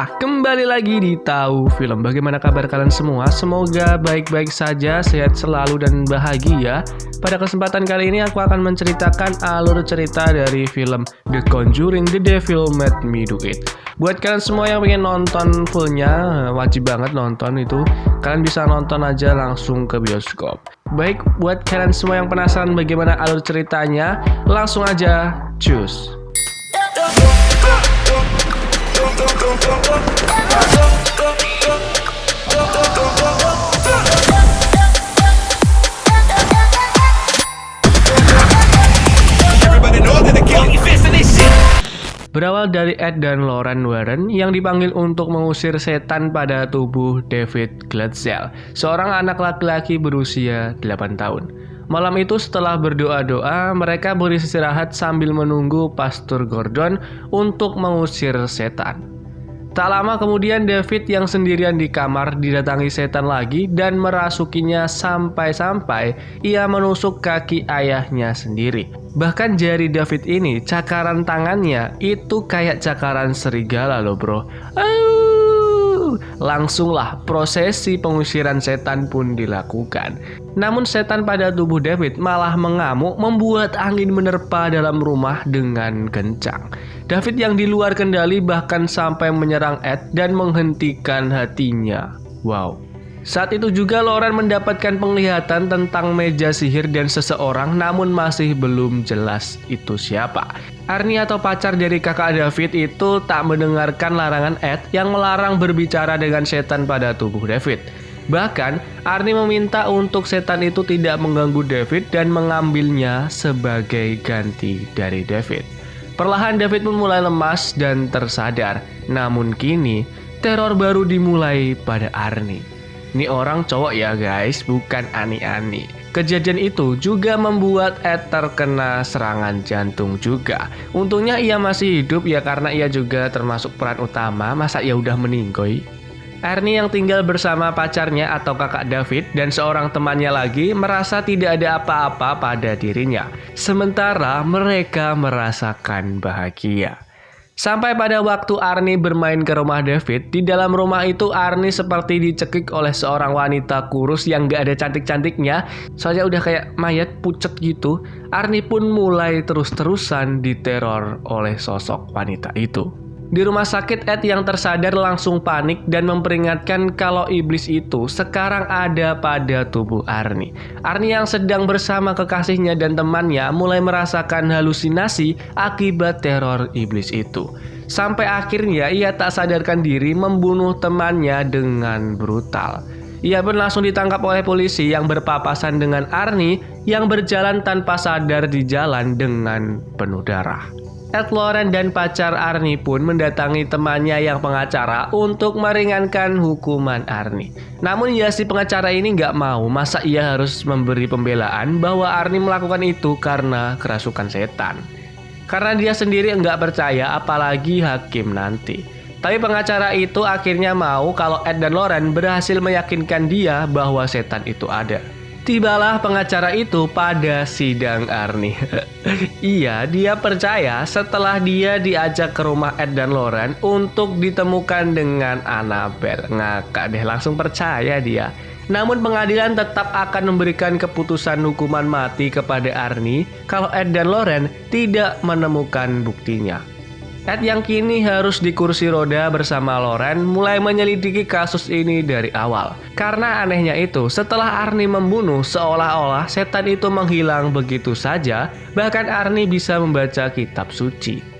Ya, kembali lagi di Tahu Film. Bagaimana kabar kalian semua? Semoga baik-baik saja, sehat selalu dan bahagia. Pada kesempatan kali ini aku akan menceritakan alur cerita dari film The Conjuring, The Devil Made Me Do It. Buat kalian semua yang pengen nonton fullnya, wajib banget nonton itu. Kalian bisa nonton aja langsung ke bioskop. Baik, buat kalian semua yang penasaran bagaimana alur ceritanya, langsung aja cus. Berawal dari Ed dan Lauren Warren yang dipanggil untuk mengusir setan pada tubuh David Glatzel, seorang anak laki-laki berusia 8 tahun. Malam itu setelah berdoa-doa, mereka beristirahat sambil menunggu Pastor Gordon untuk mengusir setan. Tak lama kemudian David yang sendirian di kamar didatangi setan lagi dan merasukinya sampai-sampai ia menusuk kaki ayahnya sendiri. Bahkan jari David ini, cakaran tangannya itu kayak cakaran serigala loh bro. Langsunglah prosesi pengusiran setan pun dilakukan. Namun setan pada tubuh David malah mengamuk membuat angin menerpa dalam rumah dengan kencang. David yang di luar kendali bahkan sampai menyerang Ed dan menghentikan hatinya. Wow. Saat itu juga Lauren mendapatkan penglihatan tentang meja sihir dan seseorang, namun masih belum jelas itu siapa. Arnie atau pacar dari kakak David itu tak mendengarkan larangan Ed yang melarang berbicara dengan setan pada tubuh David. Bahkan Arnie meminta untuk setan itu tidak mengganggu David dan mengambilnya sebagai ganti dari David. Perlahan David pun mulai lemas dan tersadar. Namun kini teror baru dimulai pada Arnie. Ini orang cowok ya guys, bukan ani-ani. Kejadian itu juga membuat Ed terkena serangan jantung juga. Untungnya ia masih hidup ya karena ia juga termasuk peran utama. Masa ia udah meninggoy? Arnie yang tinggal bersama pacarnya atau kakak David dan seorang temannya lagi merasa tidak ada apa-apa pada dirinya. Sementara mereka merasakan bahagia. Sampai pada waktu Arnie bermain ke rumah David, di dalam rumah itu Arnie seperti dicekik oleh seorang wanita kurus yang gak ada cantik-cantiknya. Soalnya udah kayak mayat pucet gitu. Arnie pun mulai terus-terusan diteror oleh sosok wanita itu. Di rumah sakit Ed yang tersadar langsung panik dan memperingatkan kalau iblis itu sekarang ada pada tubuh Arnie. Arnie yang sedang bersama kekasihnya dan temannya mulai merasakan halusinasi akibat teror iblis itu. Sampai akhirnya ia tak sadarkan diri membunuh temannya dengan brutal. Ia pun langsung ditangkap oleh polisi yang berpapasan dengan Arnie yang berjalan tanpa sadar di jalan dengan penuh darah. Ed, Lauren, dan pacar Arnie pun mendatangi temannya yang pengacara untuk meringankan hukuman Arnie. Namun ya si pengacara ini nggak mau, masa ia harus memberi pembelaan bahwa Arnie melakukan itu karena kerasukan setan. Karena dia sendiri nggak percaya apalagi hakim nanti. Tapi pengacara itu akhirnya mau kalau Ed dan Lauren berhasil meyakinkan dia bahwa setan itu ada. Tibalah pengacara itu pada sidang Arnie. Iya, dia percaya setelah dia diajak ke rumah Ed dan Lauren untuk ditemukan dengan Annabelle. Ngakak deh, langsung percaya dia. Namun pengadilan tetap akan memberikan keputusan hukuman mati kepada Arnie kalau Ed dan Lauren tidak menemukan buktinya. Ed yang kini harus di kursi roda bersama Lauren mulai menyelidiki kasus ini dari awal. Karena anehnya itu, setelah Arnie membunuh, seolah-olah setan itu menghilang begitu saja, bahkan Arnie bisa membaca kitab suci.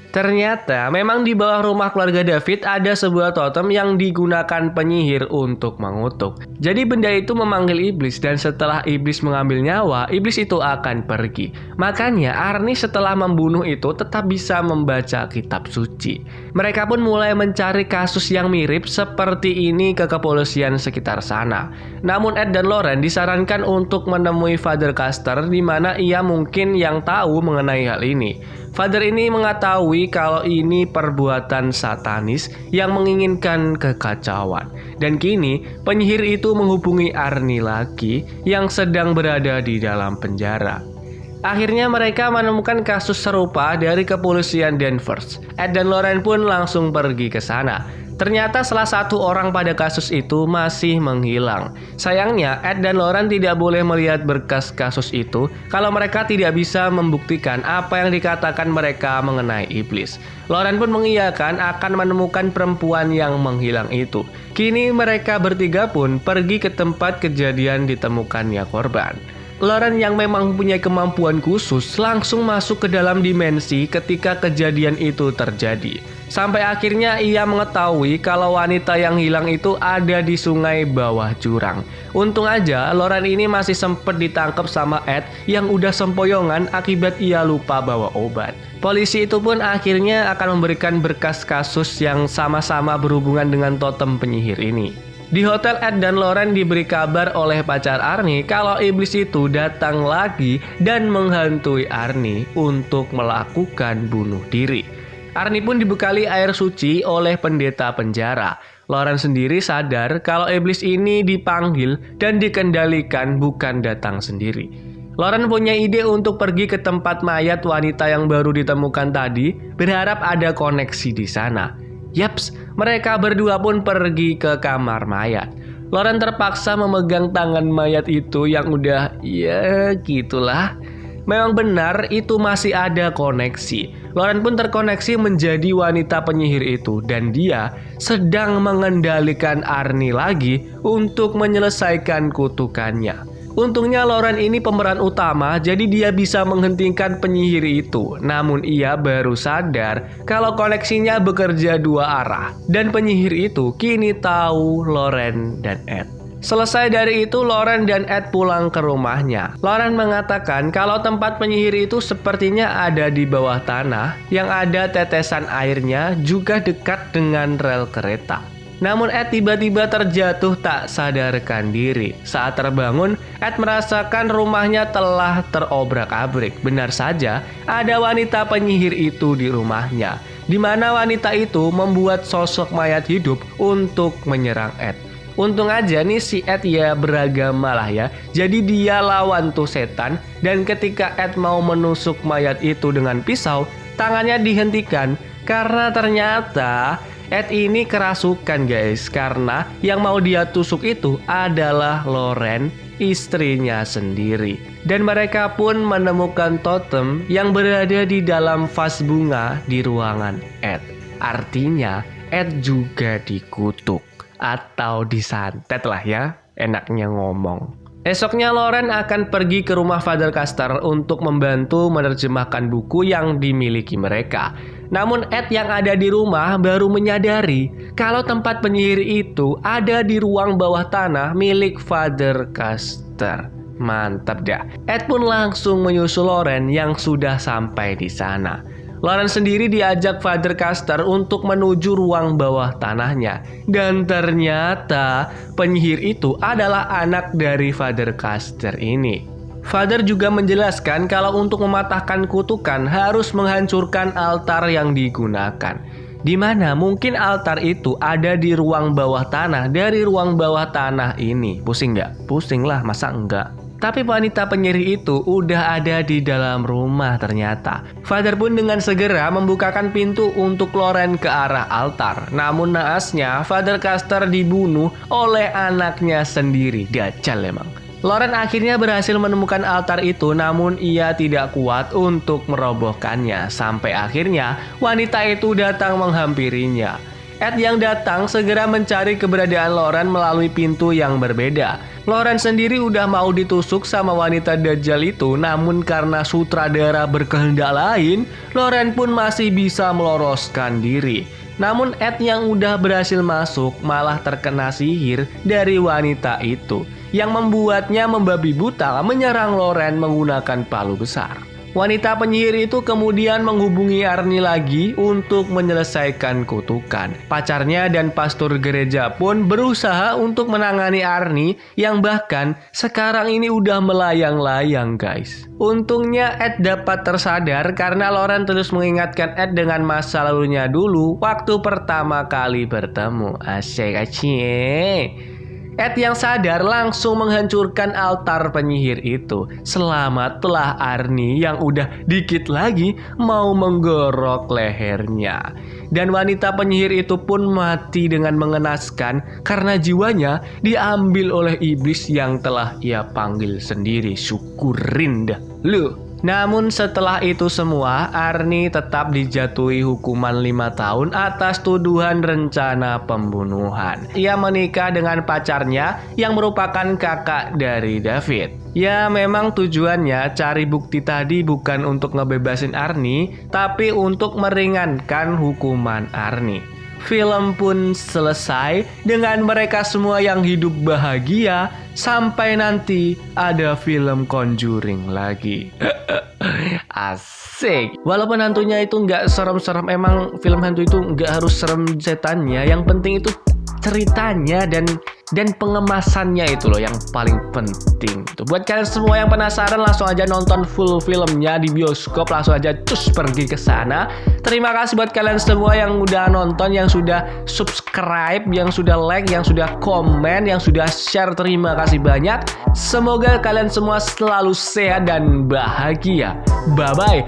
Ternyata memang di bawah rumah keluarga David ada sebuah totem yang digunakan penyihir untuk mengutuk. Jadi benda itu memanggil iblis dan setelah iblis mengambil nyawa, iblis itu akan pergi. Makanya Arnie setelah membunuh itu tetap bisa membaca kitab suci. Mereka pun mulai mencari kasus yang mirip seperti ini ke kepolisian sekitar sana. Namun Ed dan Lauren disarankan untuk menemui Father Caster di mana ia mungkin yang tahu mengenai hal ini. Father ini mengetahui kalau ini perbuatan satanis yang menginginkan kekacauan. Dan kini penyihir itu menghubungi Arnie lagi yang sedang berada di dalam penjara. Akhirnya mereka menemukan kasus serupa dari kepolisian Danvers. Ed dan Lauren pun langsung pergi ke sana. Ternyata salah satu orang pada kasus itu masih menghilang. Sayangnya, Ed dan Lauren tidak boleh melihat berkas kasus itu kalau mereka tidak bisa membuktikan apa yang dikatakan mereka mengenai iblis. Lauren pun mengiyakan akan menemukan perempuan yang menghilang itu. Kini mereka bertiga pun pergi ke tempat kejadian ditemukannya korban. Lauren yang memang mempunyai kemampuan khusus langsung masuk ke dalam dimensi ketika kejadian itu terjadi. Sampai akhirnya ia mengetahui kalau wanita yang hilang itu ada di sungai bawah jurang. Untung aja Lauren ini masih sempat ditangkap sama Ed yang udah sempoyongan akibat ia lupa bawa obat. Polisi itu pun akhirnya akan memberikan berkas kasus yang sama-sama berhubungan dengan totem penyihir ini. Di hotel, Ed dan Lauren diberi kabar oleh pacar Arnie kalau iblis itu datang lagi dan menghantui Arnie untuk melakukan bunuh diri. Arnie pun dibekali air suci oleh pendeta penjara. Lauren sendiri sadar kalau iblis ini dipanggil dan dikendalikan, bukan datang sendiri. Lauren punya ide untuk pergi ke tempat mayat wanita yang baru ditemukan tadi, berharap ada koneksi di sana. Yaps, mereka berdua pun pergi ke kamar mayat. Lauren terpaksa memegang tangan mayat itu yang udah ya gitulah. Memang benar itu masih ada koneksi. Lauren pun terkoneksi menjadi wanita penyihir itu dan dia sedang mengendalikan Arnie lagi untuk menyelesaikan kutukannya. Untungnya Lauren ini pemeran utama, jadi dia bisa menghentikan penyihir itu. Namun ia baru sadar kalau koneksinya bekerja dua arah dan penyihir itu kini tahu Lauren dan Ed. Selesai dari itu, Lauren dan Ed pulang ke rumahnya. Lauren mengatakan kalau tempat penyihir itu sepertinya ada di bawah tanah, yang ada tetesan airnya juga dekat dengan rel kereta. Namun Ed tiba-tiba terjatuh tak sadarkan diri. Saat terbangun, Ed merasakan rumahnya telah terobrak-abrik. Benar saja, ada wanita penyihir itu di rumahnya, di mana wanita itu membuat sosok mayat hidup untuk menyerang Ed. Untung aja nih si Ed ya beragama lah ya. Jadi dia lawan tuh setan. Dan ketika Ed mau menusuk mayat itu dengan pisau, tangannya dihentikan. Karena ternyata Ed ini kerasukan guys. Karena yang mau dia tusuk itu adalah Lauren, istrinya sendiri. Dan mereka pun menemukan totem yang berada di dalam vas bunga di ruangan Ed. Artinya Ed juga dikutuk atau disantet lah ya, enaknya ngomong. Esoknya Lauren akan pergi ke rumah Father Castor untuk membantu menerjemahkan buku yang dimiliki mereka. Namun Ed yang ada di rumah baru menyadari kalau tempat penyihir itu ada di ruang bawah tanah milik Father Castor. Mantap dah. Ed pun langsung menyusul Lauren yang sudah sampai di sana. Lauren sendiri diajak Father Castor untuk menuju ruang bawah tanahnya. Dan ternyata penyihir itu adalah anak dari Father Castor ini. Father juga menjelaskan kalau untuk mematahkan kutukan harus menghancurkan altar yang digunakan. Di mana mungkin altar itu ada di ruang bawah tanah dari ruang bawah tanah ini. Pusing nggak? Pusing lah, masa enggak? Tapi wanita penyihir itu udah ada di dalam rumah ternyata. Father pun dengan segera membukakan pintu untuk Lauren ke arah altar. Namun naasnya Father Castor dibunuh oleh anaknya sendiri. Dajjal emang. Lauren akhirnya berhasil menemukan altar itu, namun ia tidak kuat untuk merobohkannya. Sampai akhirnya wanita itu datang menghampirinya. Ed yang datang segera mencari keberadaan Lauren melalui pintu yang berbeda. Lauren sendiri udah mau ditusuk sama wanita Dajjal itu, namun karena sutradara berkehendak lain, Lauren pun masih bisa meloloskan diri. Namun Ed yang udah berhasil masuk malah terkena sihir dari wanita itu, yang membuatnya membabi buta menyerang Lauren menggunakan palu besar. Wanita penyihir itu kemudian menghubungi Arnie lagi untuk menyelesaikan kutukan. Pacarnya dan pastor gereja pun berusaha untuk menangani Arnie yang bahkan sekarang ini udah melayang-layang guys. Untungnya Ed dapat tersadar karena Lauren terus mengingatkan Ed dengan masa lalunya dulu waktu pertama kali bertemu. Asyik. Ed yang sadar langsung menghancurkan altar penyihir itu. Selamatlah Arnie yang udah dikit lagi mau menggorok lehernya. Dan wanita penyihir itu pun mati dengan mengenaskan karena jiwanya diambil oleh iblis yang telah ia panggil sendiri. Syukurin dah lu. Namun setelah itu semua, Arnie tetap dijatuhi hukuman 5 tahun atas tuduhan rencana pembunuhan. Ia menikah dengan pacarnya yang merupakan kakak dari David. Ya memang tujuannya cari bukti tadi bukan untuk ngebebasin Arnie, tapi untuk meringankan hukuman Arnie. Film pun selesai dengan mereka semua yang hidup bahagia sampai nanti ada film Conjuring lagi. Asik. Walaupun hantunya itu nggak serem-serem, emang film hantu itu nggak harus serem setannya. Yang penting itu ceritanya dan pengemasannya itu loh yang paling penting. Tuh, buat kalian semua yang penasaran langsung aja nonton full filmnya di bioskop, langsung aja cus pergi ke sana. Terima kasih buat kalian semua yang udah nonton, yang sudah subscribe, yang sudah like, yang sudah komen, yang sudah share. Terima kasih banyak. Semoga kalian semua selalu sehat dan bahagia. Bye bye.